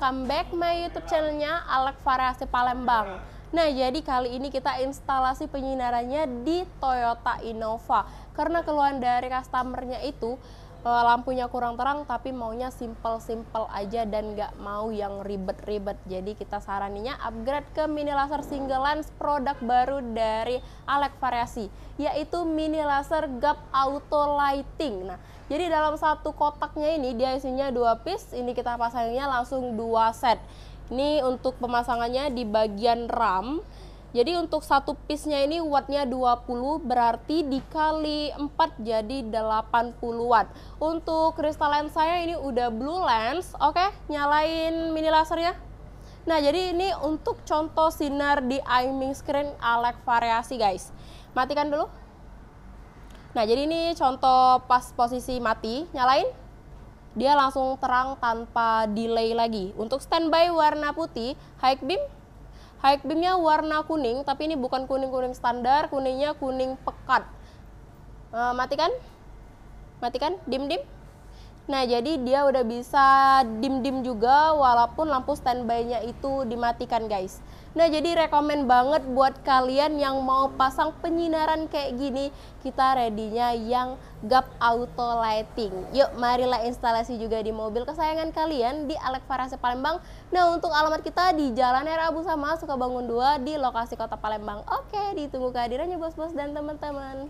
welcome back my YouTube channelnya Alex Variasi Palembang. Nah, jadi kali ini kita instalasi penyinarannya di Toyota Innova. Karena keluhan dari customernya itu lampunya kurang terang tapi maunya simple-simple aja dan nggak mau yang ribet-ribet. Jadi kita saraninya upgrade ke mini laser single lens produk baru dari Alex Variasi, yaitu mini laser gap auto lighting. Nah, jadi dalam satu kotaknya ini dia isinya 2 piece. Ini kita pasangnya langsung 2 set. Ini untuk pemasangannya di bagian RAM. Jadi untuk satu piece-nya ini wattnya 20, berarti dikali 4 jadi 80 watt. Untuk kristal lens saya ini udah blue lens. Oke, nyalain mini lasernya. Nah, jadi ini untuk contoh sinar di aiming screen Alex Variasi, guys. Matikan dulu. Nah, jadi ini contoh pas posisi mati, nyalain. Dia langsung terang tanpa delay lagi. Untuk standby warna putih, high beam. High beamnya warna kuning, tapi ini bukan kuning-kuning standar, kuningnya kuning pekat. Matikan. Matikan, dim-dim. Nah, jadi dia udah bisa dim-dim juga walaupun lampu standby-nya itu dimatikan, guys. Nah, jadi rekomen banget buat kalian yang mau pasang penyinaran kayak gini, kita ready-nya yang gap auto lighting. Yuk, marilah instalasi juga di mobil kesayangan kalian di Alex Variasi Palembang. Nah, untuk alamat kita di Jalan R. Abu Sama, Sukabangun 2 di lokasi Kota Palembang. Oke, ditunggu kehadirannya bos-bos dan teman-teman.